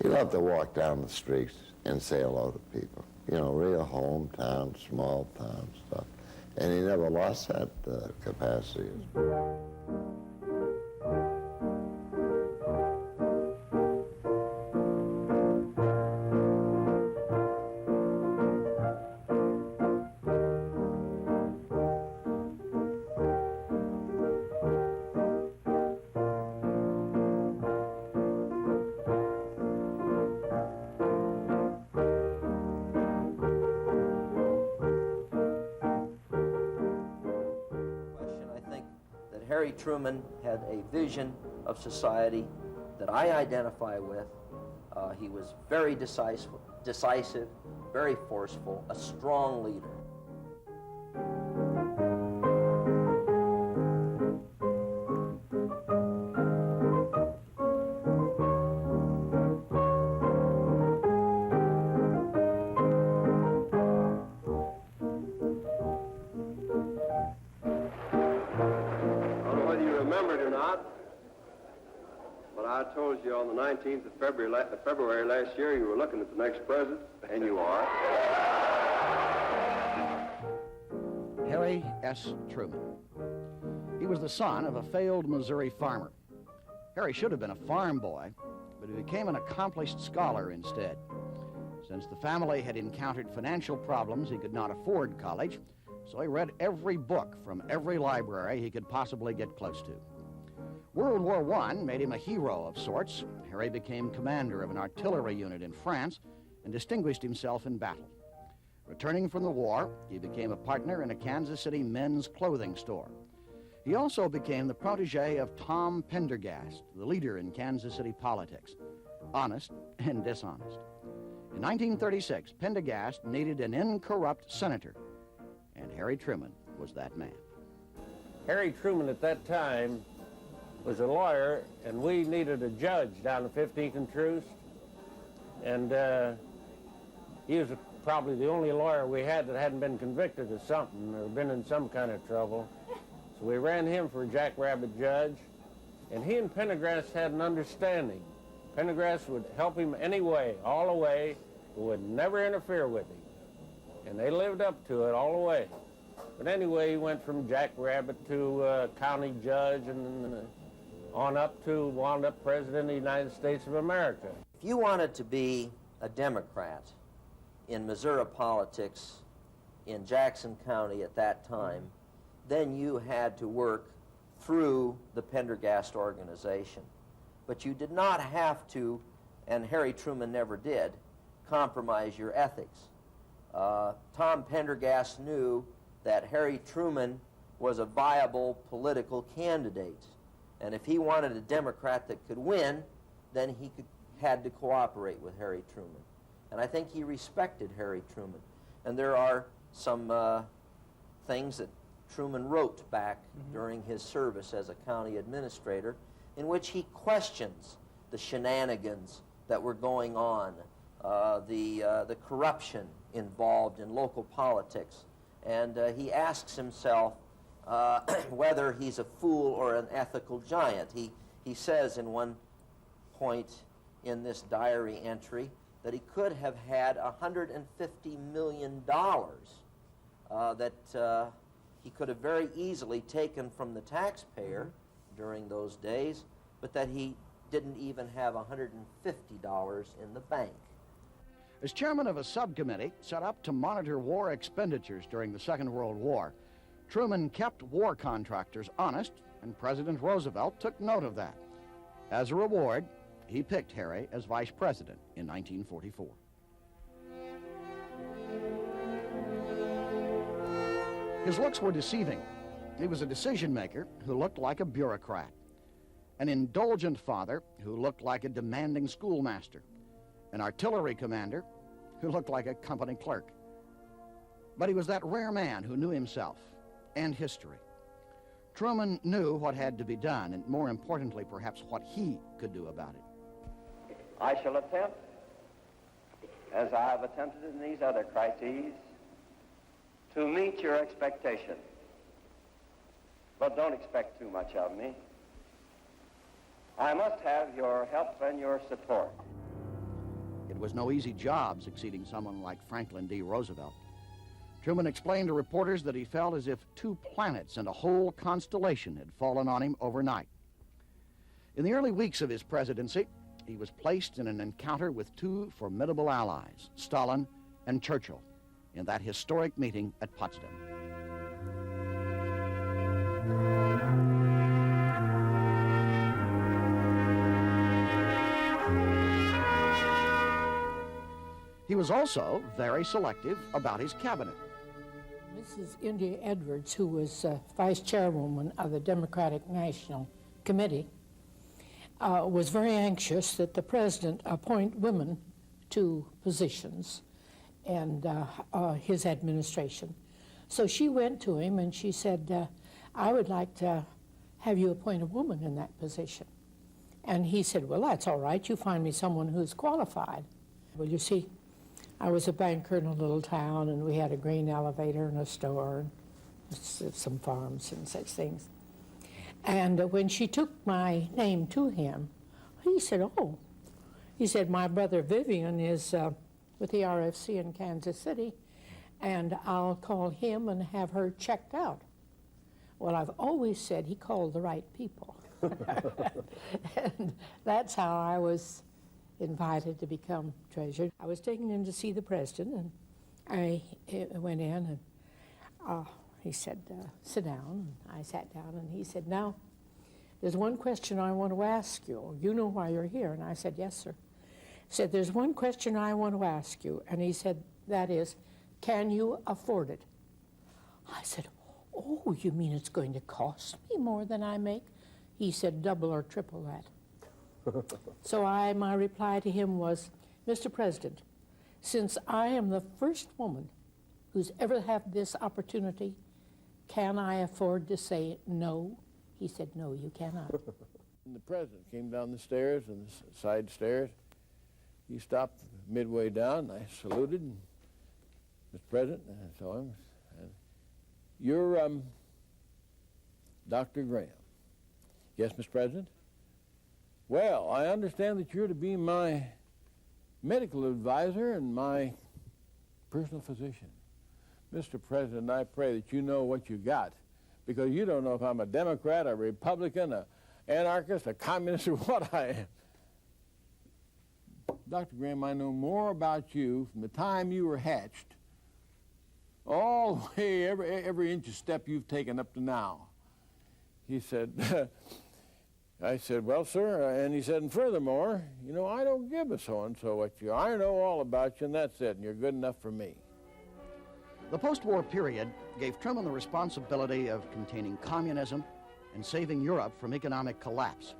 He loved to walk down the streets and say hello to people. You know, real hometown, small town stuff. And he never lost that capacity. Truman had a vision of society that I identify with. He was very decisive, very forceful, a strong leader. On the 19th of February last year, you were looking at the next president, and you are. Harry S. Truman. He was the son of a failed Missouri farmer. Harry should have been a farm boy, but he became an accomplished scholar instead. Since the family had encountered financial problems, he could not afford college, so he read every book from every library he could possibly get close to. World War I made him a hero of sorts. Harry became commander of an artillery unit in France and distinguished himself in battle. Returning from the war, he became a partner in a Kansas City men's clothing store. He also became the protege of Tom Pendergast, the leader in Kansas City politics, honest and dishonest. In 1936, Pendergast needed an incorrupt senator, and Harry Truman was that man. Harry Truman at that time was a lawyer, and we needed a judge down at 15th and Troost. And he was probably the only lawyer we had that hadn't been convicted of something or been in some kind of trouble. So we ran him for a jackrabbit judge, and he and Pendergast had an understanding. Pendergast would help him any way, all the way, but would never interfere with him. And they lived up to it all the way. But anyway, he went from jackrabbit to county judge, and then on up to wound up President of the United States of America. If you wanted to be a Democrat in Missouri politics in Jackson County at that time, then you had to work through the Pendergast organization. But you did not have to, and Harry Truman never did, compromise your ethics. Tom Pendergast knew that Harry Truman was a viable political candidate. And if he wanted a Democrat that could win, then he had to cooperate with Harry Truman. And I think he respected Harry Truman. And there are some things that Truman wrote back during his service as a county administrator in which he questions the shenanigans that were going on, the corruption involved in local politics. And he asks himself, whether he's a fool or an ethical giant. He says in one point in this diary entry that he could have had $150 million that he could have very easily taken from the taxpayer during those days, but that he didn't even have $150 in the bank. As chairman of a subcommittee set up to monitor war expenditures during the Second World War, Truman kept war contractors honest, and President Roosevelt took note of that. As a reward, he picked Harry as vice president in 1944. His looks were deceiving. He was a decision maker who looked like a bureaucrat, an indulgent father who looked like a demanding schoolmaster, an artillery commander who looked like a company clerk. But he was that rare man who knew himself and history. Truman knew what had to be done, and more importantly, perhaps, what he could do about it. I shall attempt, as I have attempted in these other crises, to meet your expectation. But don't expect too much of me. I must have your help and your support. It was no easy job succeeding someone like Franklin D. Roosevelt. Truman explained to reporters that he felt as if 2 planets and a whole constellation had fallen on him overnight. In the early weeks of his presidency, he was placed in an encounter with 2 formidable allies, Stalin and Churchill, in that historic meeting at Potsdam. He was also very selective about his cabinet. Mrs. India Edwards, who was vice chairwoman of the Democratic National Committee, was very anxious that the president appoint women to positions and his administration. So she went to him and she said, I would like to have you appoint a woman in that position. And he said, well, that's all right. You find me someone who's qualified. Well, you see, I was a banker in a little town, and we had a grain elevator and a store, and some farms and such things. And when she took my name to him, he said, oh. He said, my brother Vivian is with the RFC in Kansas City, and I'll call him and have her checked out. Well, I've always said he called the right people. And that's how I was invited to become treasurer. I was taken in to see the president, and I went in, and he said, sit down. And I sat down, and he said, now, there's one question I want to ask you. You know why you're here. And I said, yes, sir. He said, there's one question I want to ask you. And he said, that is, can you afford it? I said, oh, you mean it's going to cost me more than I make? He said, double or triple that. So my reply to him was, Mr. President, since I am the first woman who's ever had this opportunity, can I afford to say no? He said, no, you cannot. The president came down the stairs and the side stairs. He stopped midway down, and I saluted. And, Mr. President, and I saw him. And, you're Dr. Graham. Yes, Mr. President? Well, I understand that you're to be my medical advisor and my personal physician. Mr. President, I pray that you know what you got, because you don't know if I'm a Democrat, a Republican, an anarchist, a communist, or what I am. Dr. Graham, I know more about you from the time you were hatched all the way, every inch of step you've taken up to now. He said, I said, well, sir, and he said, and furthermore, you know, I don't give a so-and-so what you are. I know all about you, and that's it, and you're good enough for me. The post-war period gave Truman the responsibility of containing communism and saving Europe from economic collapse.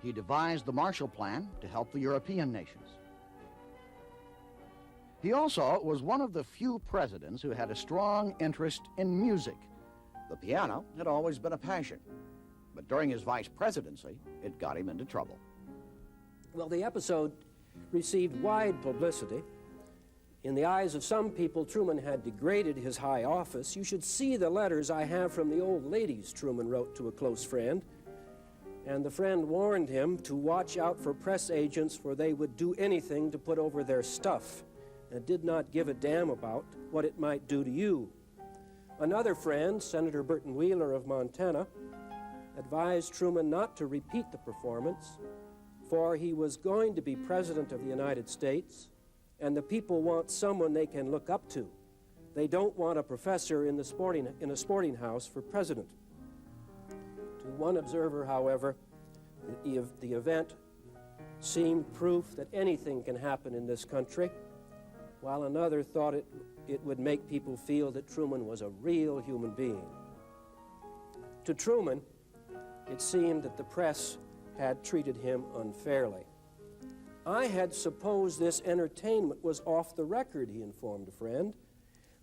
He devised the Marshall Plan to help the European nations. He also was one of the few presidents who had a strong interest in music. The piano had always been a passion, but during his vice presidency, it got him into trouble. Well, the episode received wide publicity. In the eyes of some people, Truman had degraded his high office. You should see the letters I have from the old ladies, Truman wrote to a close friend. And the friend warned him to watch out for press agents, for they would do anything to put over their stuff and did not give a damn about what it might do to you. Another friend, Senator Burton Wheeler of Montana, advised Truman not to repeat the performance, for he was going to be President of the United States, and the people want someone they can look up to. They don't want a professor in a sporting house for president. To one observer, however, the event seemed proof that anything can happen in this country, while another thought it would make people feel that Truman was a real human being. To Truman, it seemed that the press had treated him unfairly. I had supposed this entertainment was off the record, he informed a friend.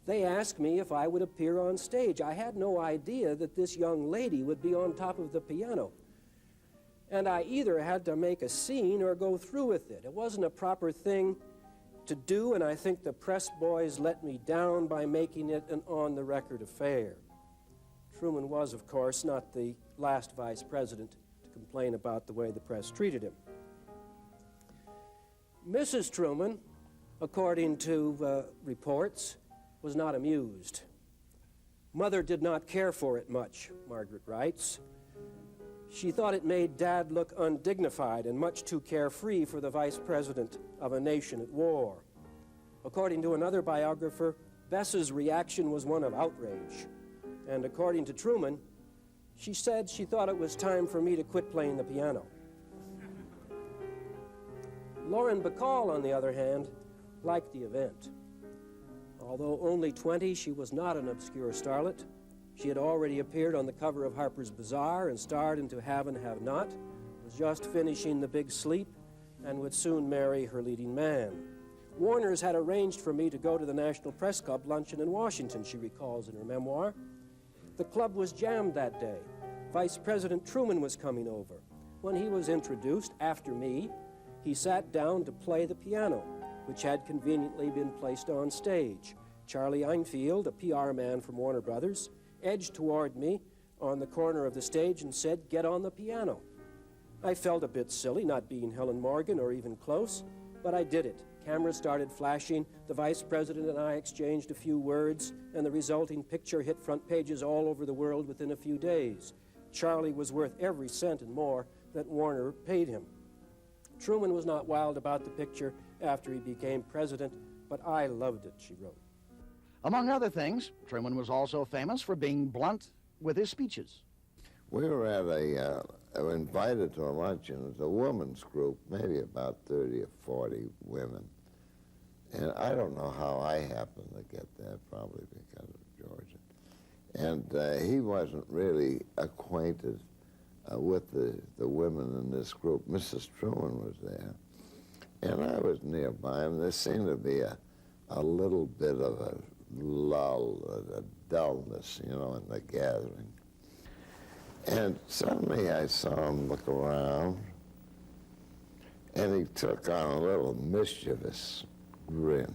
They asked me if I would appear on stage. I had no idea that this young lady would be on top of the piano. And I either had to make a scene or go through with it. It wasn't a proper thing to do, and I think the press boys let me down by making it an on-the-record affair. Truman was, of course, not the last vice president to complain about the way the press treated him. Mrs. Truman, according to reports, was not amused. Mother did not care for it much, Margaret writes. She thought it made Dad look undignified and much too carefree for the vice president of a nation at war. According to another biographer, Bess's reaction was one of outrage. And according to Truman, she said she thought it was time for me to quit playing the piano. Lauren Bacall, on the other hand, liked the event. Although only 20, she was not an obscure starlet. She had already appeared on the cover of Harper's Bazaar and starred into Have and Have Not, was just finishing The Big Sleep, and would soon marry her leading man. Warner's had arranged for me to go to the National Press Club luncheon in Washington, she recalls in her memoir. The club was jammed that day. Vice President Truman was coming over. When he was introduced, after me, he sat down to play the piano, which had conveniently been placed on stage. Charlie Einfield, a PR man from Warner Brothers, edged toward me on the corner of the stage and said, "Get on the piano." I felt a bit silly, not being Helen Morgan or even close, but I did it. Cameras started flashing, the vice president and I exchanged a few words, and the resulting picture hit front pages all over the world within a few days. Charlie was worth every cent and more that Warner paid him. Truman was not wild about the picture after he became president, but I loved it, she wrote. Among other things, Truman was also famous for being blunt with his speeches. We were invited to a luncheon. It was a women's group, maybe about 30 or 40 women. And I don't know how I happened to get there, probably because of Georgia. And he wasn't really acquainted with the women in this group. Mrs. Truman was there, and I was nearby him. There seemed to be a little bit of a lull, a dullness, in the gathering. And suddenly I saw him look around, and he took on a little mischievous grin.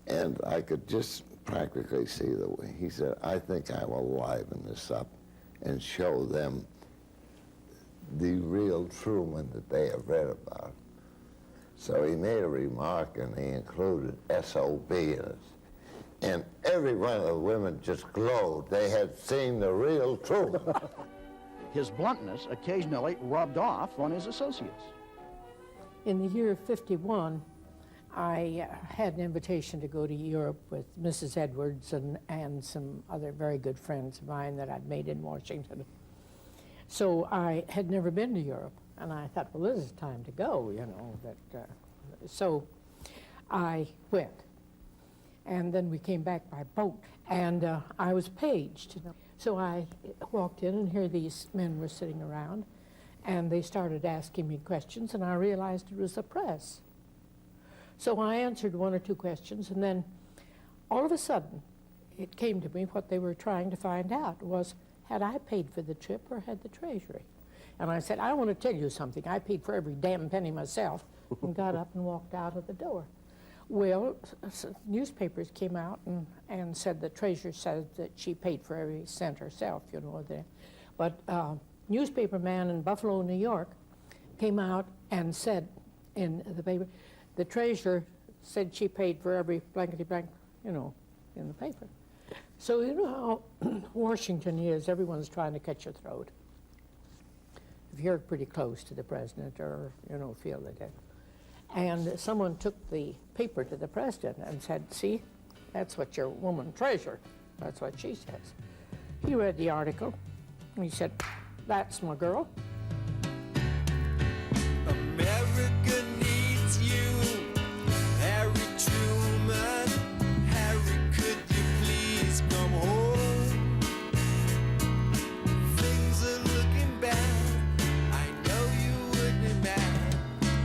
And I could just practically see the way he said, "I think I will liven this up and show them the real Truman that they have read about." So he made a remark, and he included SOB in it. And every one of the women just glowed. They had seen the real Truman. His bluntness occasionally rubbed off on his associates. In the year of '51, I had an invitation to go to Europe with Mrs. Edwards and some other very good friends of mine that I'd made in Washington. So I had never been to Europe, and I thought, well, this is time to go, so I went. And then we came back by boat, and I was paged. So I walked in, and here these men were sitting around, and they started asking me questions, and I realized it was the press. So I answered one or two questions, and then all of a sudden, it came to me what they were trying to find out was, had I paid for the trip or had the Treasury? And I said, I want to tell you something. I paid for every damn penny myself, and got up and walked out of the door. Well, newspapers came out and said the treasurer said that she paid for every cent herself, But newspaper man in Buffalo, New York, came out and said in the paper, the treasurer said she paid for every blankety blank, in the paper. So you know how Washington is, everyone's trying to cut your throat. If you're pretty close to the president or, feel like that. And someone took the paper to the president and said, see, that's what your woman treasurer, that's what she says. He read the article, and he said, that's my girl. America needs you, Harry Truman. Harry, could you please come home? Things are looking bad. I know you would be mad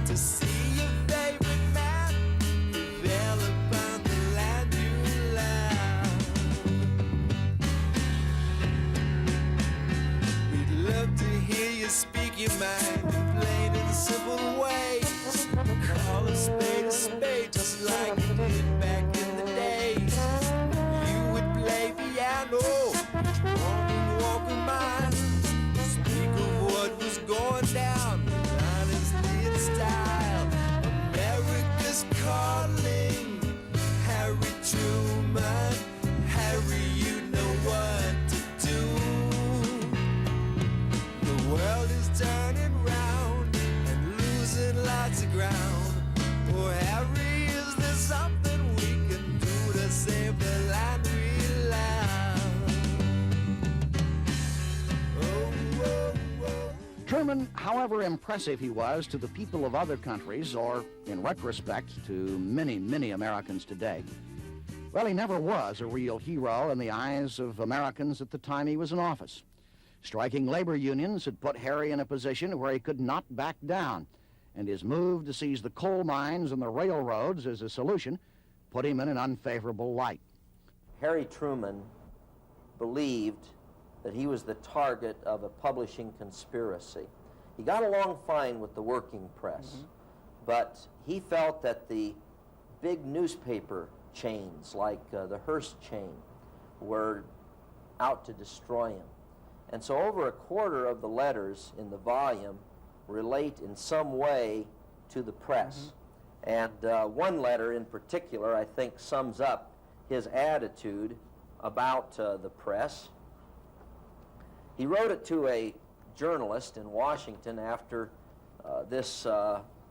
to see your favorite man prevail upon the land you love. We'd love to hear you speak your mind in plain and simple ways. Call a spade, just like you did back in the days. You would play piano, walk a mile. Speak of what was going down, honestly and Truman, however impressive he was to the people of other countries, or in retrospect to many, many Americans today, well, he never was a real hero in the eyes of Americans at the time he was in office. Striking labor unions had put Harry in a position where he could not back down, and his move to seize the coal mines and the railroads as a solution put him in an unfavorable light. Harry Truman believed that he was the target of a publishing conspiracy. He got along fine with the working press, but he felt that the big newspaper chains, like the Hearst chain, were out to destroy him. And so over a quarter of the letters in the volume relate in some way to the press. And one letter in particular, I think, sums up his attitude about the press. He wrote it to a journalist in Washington after this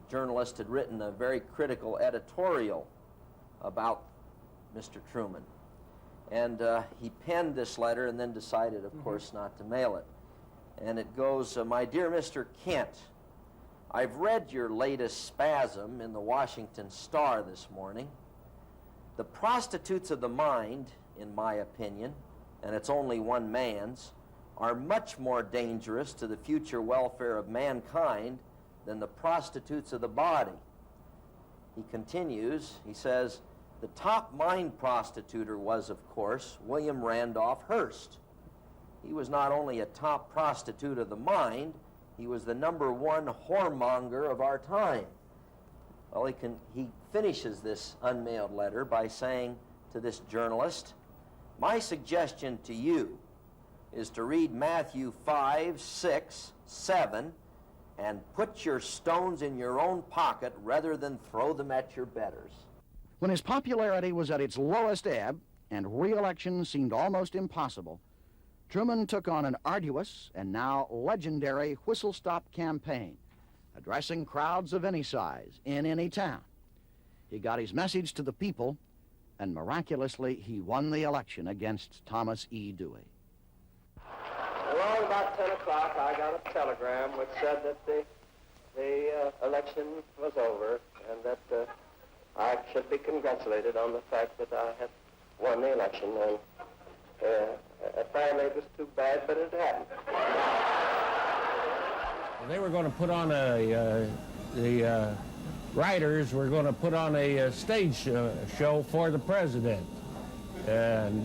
journalist had written a very critical editorial about Mr. Truman. And he penned this letter and then decided, of course, not to mail it. And it goes, "My dear Mr. Kent, I've read your latest spasm in the Washington Star this morning. The prostitutes of the mind, in my opinion, and it's only one man's, are much more dangerous to the future welfare of mankind than the prostitutes of the body." He continues, he says, "The top mind prostituter was, of course, William Randolph Hearst. He was not only a top prostitute of the mind, he was the #1 whoremonger of our time." Well, he finishes this unmailed letter by saying to this journalist, "My suggestion to you is to read Matthew 5, 6, 7, and put your stones in your own pocket rather than throw them at your betters." When his popularity was at its lowest ebb and re-election seemed almost impossible, Truman took on an arduous and now legendary whistle-stop campaign, addressing crowds of any size in any town. He got his message to the people, and miraculously he won the election against Thomas E. Dewey. Around about 10 o'clock, I got a telegram which said that the election was over and that I should be congratulated on the fact that I had won the election. And apparently it was too bad, but it happened. They were going to put on the writers were going to put on a stage show for the president. And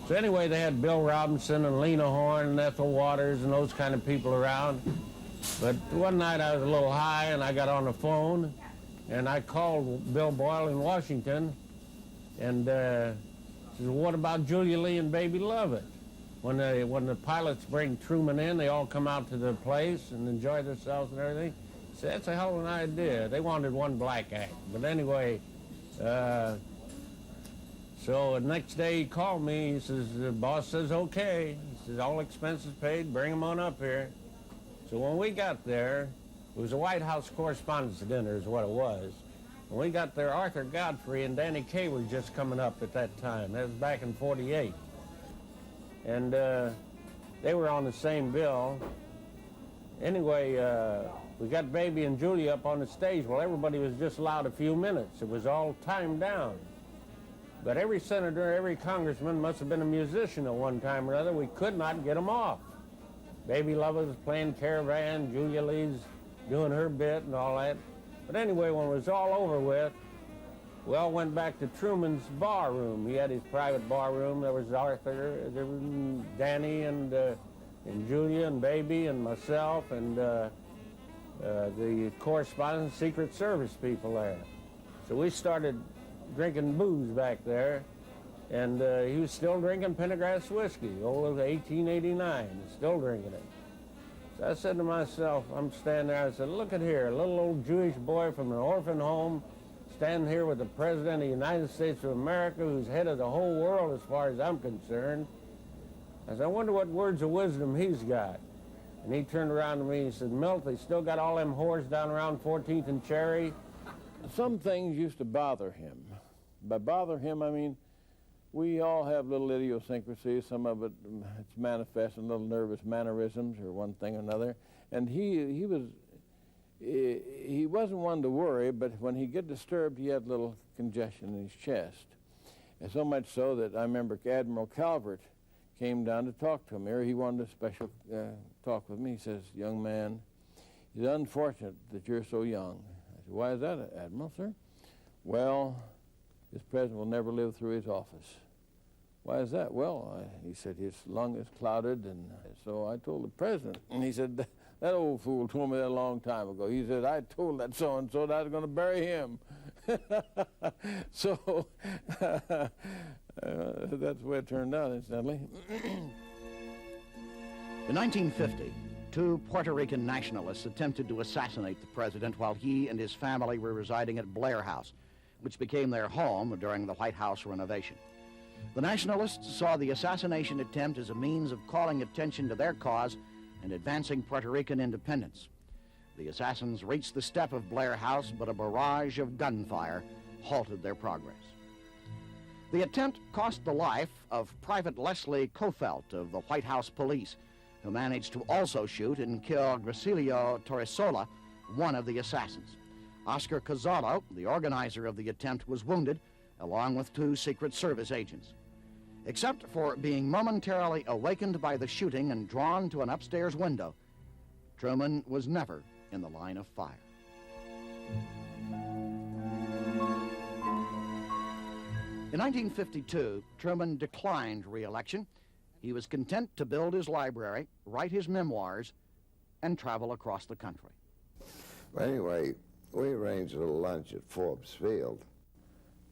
so anyway, they had Bill Robinson and Lena Horne and Ethel Waters and those kind of people around. But one night I was a little high and I got on the phone and I called Bill Boyle in Washington and said, "What about Julia Lee and Baby Lovett? When the pilots bring Truman in, they all come out to the place and enjoy themselves and everything." He said, "That's a hell of an idea." They wanted one black act. But anyway, so the next day he called me. He says, "The boss says okay." He says, "All expenses paid, bring them on up here." So when we got there, it was a White House Correspondents' Dinner is what it was. When we got there, Arthur Godfrey and Danny Kaye were just coming up at that time. That was back in '48. And they were on the same bill. Anyway, we got Baby and Julia up on the stage. Well, everybody was just allowed a few minutes. It was all timed down. But every senator, every congressman must have been a musician at one time or other. We could not get them off. Baby Lovett was playing Caravan, Julia Lee's doing her bit and all that. But anyway, when it was all over with, we all went back to Truman's bar room. He had his private bar room. There was Arthur, there was Danny and Julia and Baby and myself and the correspondence Secret Service people there. So we started drinking booze back there, and he was still drinking Pendergrass whiskey, old 1889, still drinking it. So I said to myself, I'm standing there, I said, "Look at here, a little old Jewish boy from an orphan home, standing here with the President of the United States of America, who's head of the whole world as far as I'm concerned." I said, "I wonder what words of wisdom he's got." And he turned around to me and he said, "Milt, they still got all them whores down around 14th and Cherry?" Some things used to bother him. By bother him, I mean We all have little idiosyncrasies. Some of it, it's manifest in little nervous mannerisms or one thing or another. And he wasn't one to worry, but when he get disturbed, he had a little congestion in his chest. And so much so that I remember Admiral Calvert came down to talk to me, or he wanted a special talk with me. He says, "Young man, it's unfortunate that you're so young." I said, "Why is that, Admiral, sir?" "Well, this president will never live through his office." "Why is that?" "Well," he said, "his lung is clouded." And so I told the president, and he said, "That old fool told me that a long time ago." He said, "I told that so-and-so that I was going to bury him." So that's the way it turned out, incidentally. In 1950, two Puerto Rican nationalists attempted to assassinate the president while he and his family were residing at Blair House, which became their home during the White House renovation. The nationalists saw the assassination attempt as a means of calling attention to their cause and advancing Puerto Rican independence. The assassins reached the step of Blair House, but a barrage of gunfire halted their progress. The attempt cost the life of Private Leslie Kofelt of the White House Police, who managed to also shoot and kill Gracilio Torresola, one of the assassins. Oscar Cazalo, the organizer of the attempt, was wounded, along with two Secret Service agents. Except for being momentarily awakened by the shooting and drawn to an upstairs window, Truman was never in the line of fire. In 1952, Truman declined re-election. He was content to build his library, write his memoirs, and travel across the country. Well, anyway, we arranged a little lunch at Forbes Field,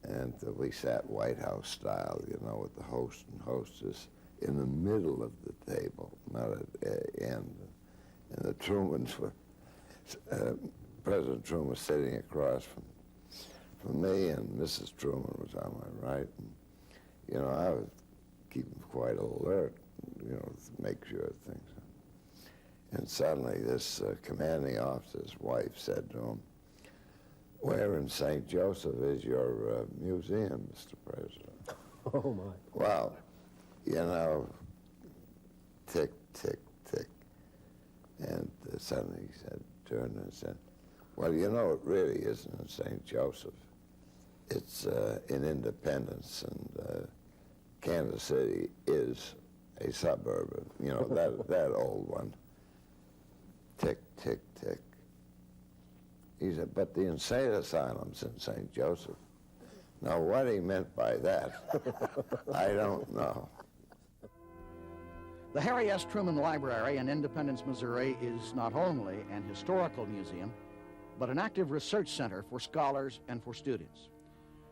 and we sat White House style, you know, with the host and hostess in the middle of the table, not at the end. And the Trumans were, President Truman was sitting across from me, and Mrs. Truman was on my right. And, you know, I was keeping quite alert, you know, to make sure things. And suddenly this commanding officer's wife said to him, "Where in St. Joseph is your museum, Mr. President?" Oh, my. Well, you know, tick, tick, tick. And suddenly he said, turned and said, "Well, you know, it really isn't in St. Joseph. It's in Independence, and Kansas City is a suburb of, you know, that old one." Tick, tick, tick. He said, "But the insane asylum's in St. Joseph." Now, what he meant by that, I don't know. The Harry S. Truman Library in Independence, Missouri is not only an historical museum, but an active research center for scholars and for students.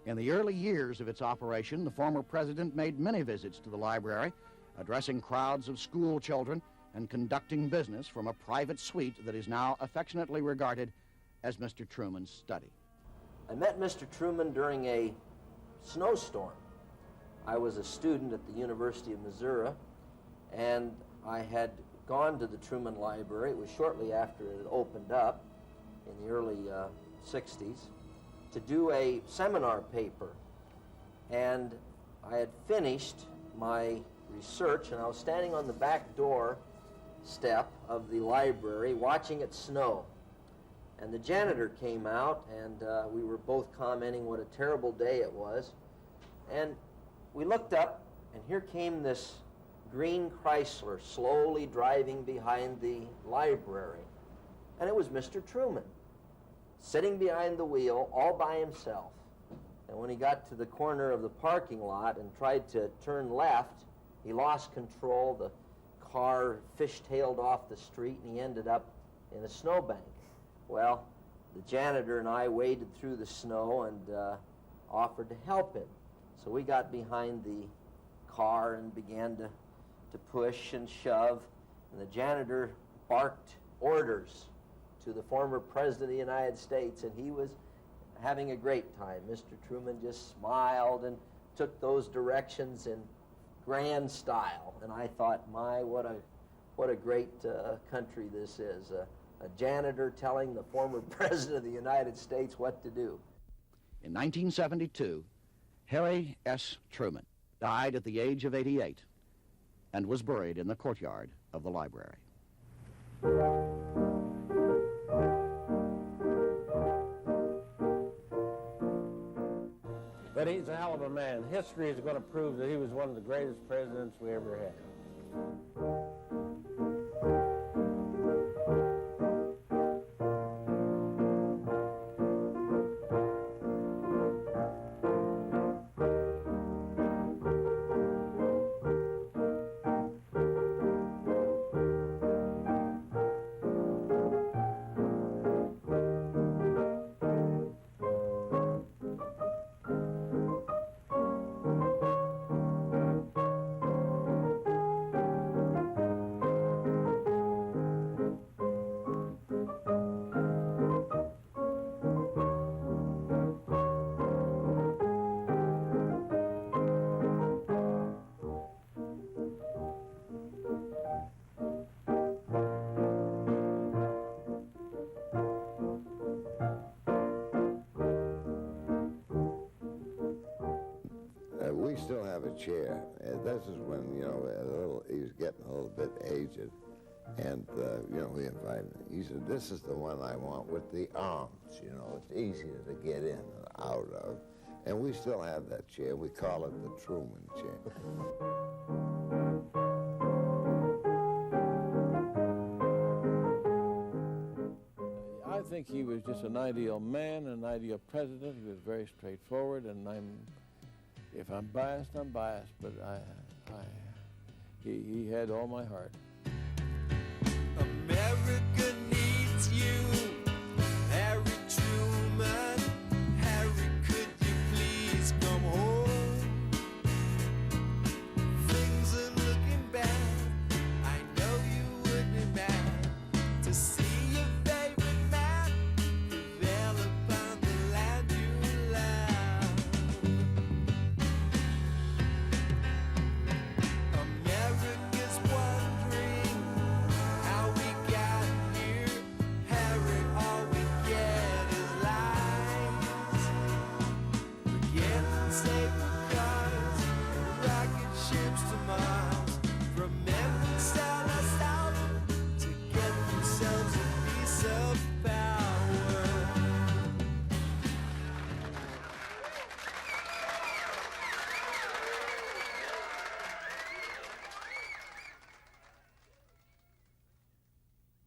In the early years of its operation, the former president made many visits to the library, addressing crowds of school children and conducting business from a private suite that is now affectionately regarded as Mr. Truman's study. I met Mr. Truman during a snowstorm. I was a student at the University of Missouri, and I had gone to the Truman Library. It was shortly after it had opened up in the early 60s to do a seminar paper. And I had finished my research, and I was standing on the back door step of the library watching it snow. And the janitor came out, and we were both commenting what a terrible day it was. And we looked up, and here came this green Chrysler slowly driving behind the library. And it was Mr. Truman, sitting behind the wheel all by himself. And when he got to the corner of the parking lot and tried to turn left, he lost control. The car fishtailed off the street, and he ended up in a snowbank. Well, the janitor and I waded through the snow and offered to help him. So we got behind the car and began to push and shove, and the janitor barked orders to the former President of the United States, and he was having a great time. Mr. Truman just smiled and took those directions in grand style, and I thought, my, what a great country this is. A janitor telling the former President of the United States what to do. In 1972, Harry S. Truman died at the age of 88 and was buried in the courtyard of the library. But he's a hell of a man. History is going to prove that he was one of the greatest presidents we ever had. We still have a chair. This is when, you know, he was getting a little bit aged. And, you know, we invited him. He said, this is the one I want with the arms. You know, it's easier to get in and out of. And we still have that chair. We call it the Truman chair. I think he was just an ideal man, an ideal president. He was very straightforward, and if I'm biased, I'm biased, but he had all my heart. America needs you.